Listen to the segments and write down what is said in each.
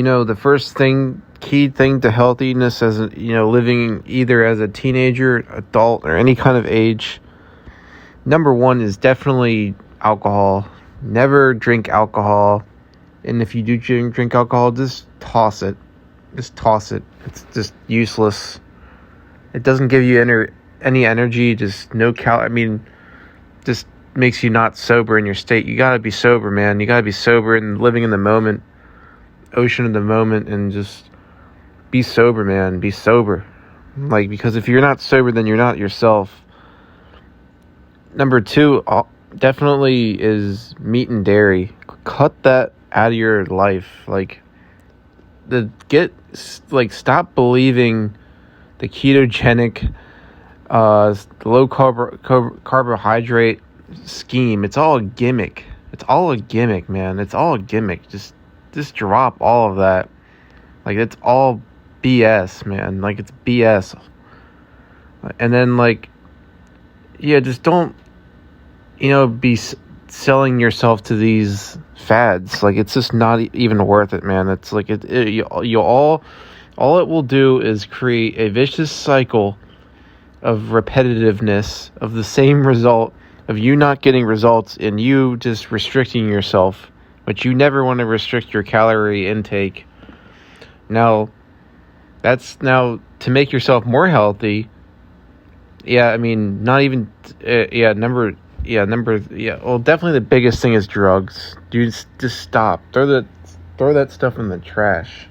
The first key thing to healthiness as living either as a teenager, adult, or any kind of age, number one is definitely alcohol. Never drink alcohol. And if you do drink alcohol, just toss it. Just toss it. It's just useless. It doesn't give you any energy, just no just makes you not sober in your state. You gotta be sober, man. You gotta be sober and living in the moment, ocean of the moment, and just be sober, man. Be sober. Because if you're not sober, then you're not yourself. Number two, definitely is meat and dairy. Cut that out of your life. Stop believing the ketogenic, low carbohydrate scheme. It's all a gimmick. It's all a gimmick, man. It's all a gimmick. Just drop all of that. It's all BS, man. It's BS. And then, just don't, be selling yourself to these fads. It's just not even worth it, man. It's all it will do is create a vicious cycle of repetitiveness of the same result, of you not getting results and you just restricting yourself. But you never want to restrict your calorie intake. Now, that's to make yourself more healthy. Well, definitely the biggest thing is drugs. Dude, just stop. Throw that stuff in the trash.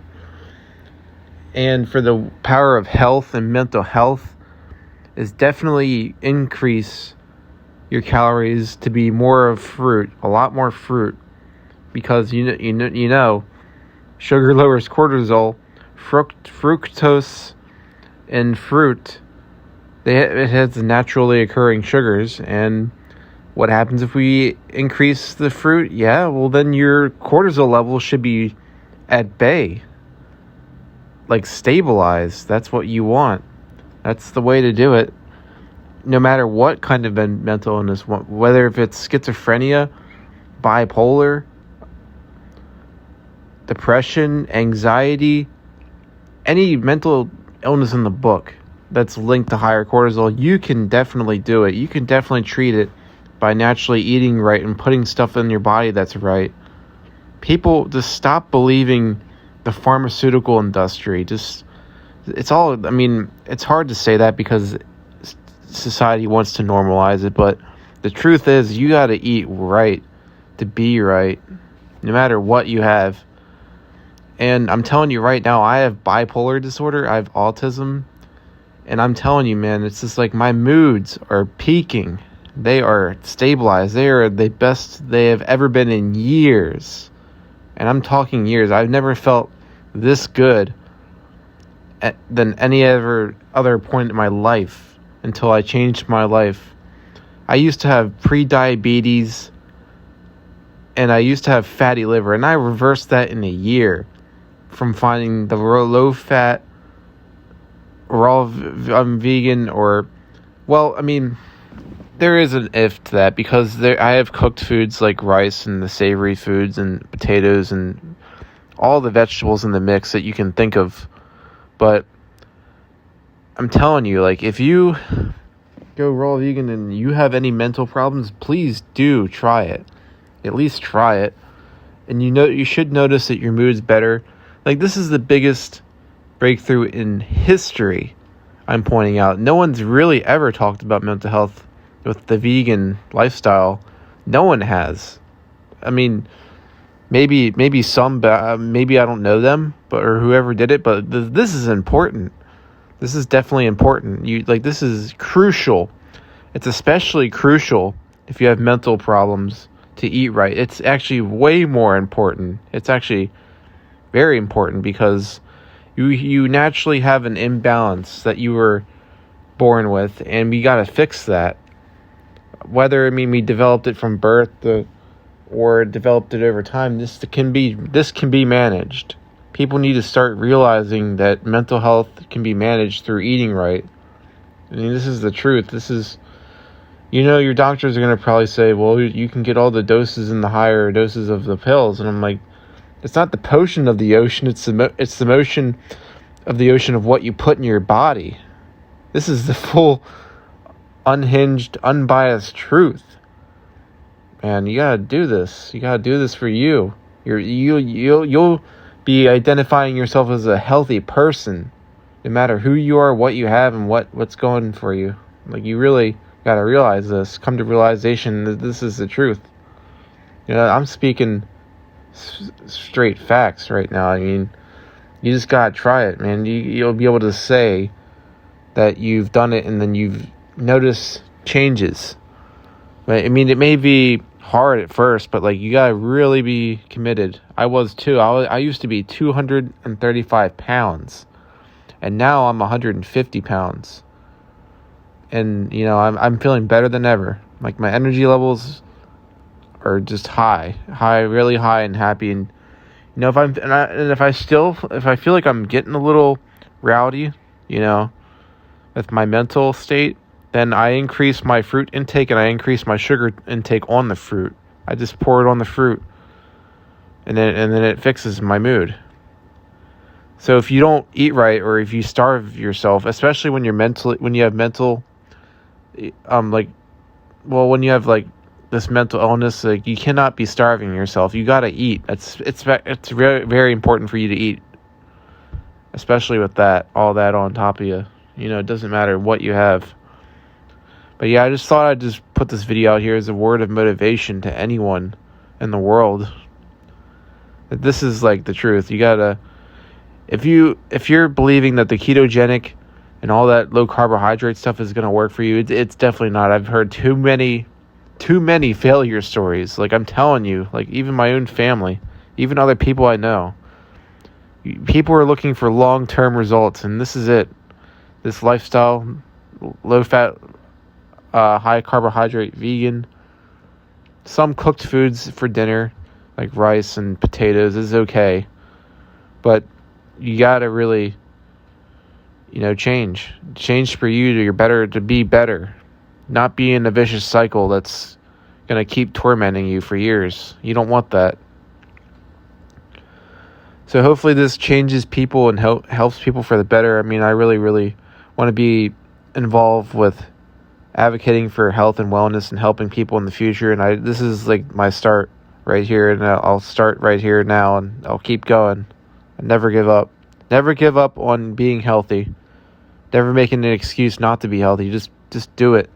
And for the power of health and mental health is definitely increase your calories to be more of fruit, a lot more fruit, because sugar lowers cortisol, fructose, and fruit. It has naturally occurring sugars, and what happens if we increase the fruit? Yeah, well then your cortisol level should be at bay, stabilized. That's what you want. That's the way to do it. No matter what kind of mental illness, whether if it's schizophrenia, bipolar, depression, anxiety, any mental illness in the book that's linked to higher cortisol, you can definitely do it. You can definitely treat it by naturally eating right and putting stuff in your body that's right. People just stop believing the pharmaceutical industry. It's hard to say that because society wants to normalize it, but the truth is you got to eat right to be right, no matter what you have. And I'm telling you right now, I have bipolar disorder, I have autism, and I'm telling you, man, it's just my moods are peaking. They are stabilized. They are the best they have ever been in years. And I'm talking years. I've never felt this good than any other point in my life until I changed my life. I used to have pre-diabetes and I used to have fatty liver, and I reversed that in a year from finding the low-fat, raw vegan, there is an if to that, because I have cooked foods like rice and the savory foods and potatoes and all the vegetables in the mix that you can think of. But I'm telling you, if you go raw vegan and you have any mental problems, please do try it. At least try it. And you should notice that your mood's better. This is the biggest breakthrough in history, I'm pointing out. No one's really ever talked about mental health with the vegan lifestyle. No one has. Maybe some, but maybe I don't know them, or whoever did it. But this is important. This is definitely important. This is crucial. It's especially crucial if you have mental problems to eat right. It's actually way more important. It's actually very important because you naturally have an imbalance that you were born with, and we got to fix that. Whether we developed it from birth or developed it over time, this can be managed. People need to start realizing that mental health can be managed through eating right. This is the truth. This is, your doctors are going to probably say, well, you can get all the doses in the higher doses of the pills. And I'm like, It's not the potion of the ocean. It's the motion of the ocean of what you put in your body. This is the full, unhinged, unbiased truth. And you gotta do this. You gotta do this for you. You'll be identifying yourself as a healthy person, no matter who you are, what you have, and what's going for you. Like, you really gotta realize this. Come to realization that this is the truth. I'm speaking straight facts right now. I mean, you just gotta try it, man. You'll be able to say that you've done it, and then you've noticed changes. But I mean, it may be hard at first, but like, you gotta really be committed. I was too. I used to be 235 pounds, and now I'm 150 pounds. And I'm feeling better than ever. Like, my energy levels are just high, really high, and happy. And if I feel like I'm getting a little rowdy, with my mental state, then I increase my fruit intake and I increase my sugar intake on the fruit. I just pour it on the fruit, and then it fixes my mood. So if you don't eat right, or if you starve yourself, especially when you have mental, when you have like this mental illness, like, you cannot be starving yourself. You gotta eat. It's very, very important for you to eat, especially with all that on top of you. It doesn't matter what you have. But yeah, I just thought I'd just put this video out here as a word of motivation to anyone in the world. That this is like the truth. You gotta, if you're believing that the ketogenic and all that low carbohydrate stuff is gonna work for you, it's definitely not. I've heard too many failure stories. Like, I'm telling you, like, even my own family, even other people I know, people are looking for long-term results, and this is it. This lifestyle, low-fat, high carbohydrate, vegan, some cooked foods for dinner, like rice and potatoes, is okay. But you gotta really, change for you to be better, not be in a vicious cycle that's gonna keep tormenting you for years. You don't want that. So hopefully this changes people and helps people for the better. I mean, I really, really want to be involved with advocating for health and wellness and helping people in the future. And this is like my start right here, and I'll start right here now, and I'll keep going and never give up. Never give up on being healthy. Never making an excuse not to be healthy. Just do it.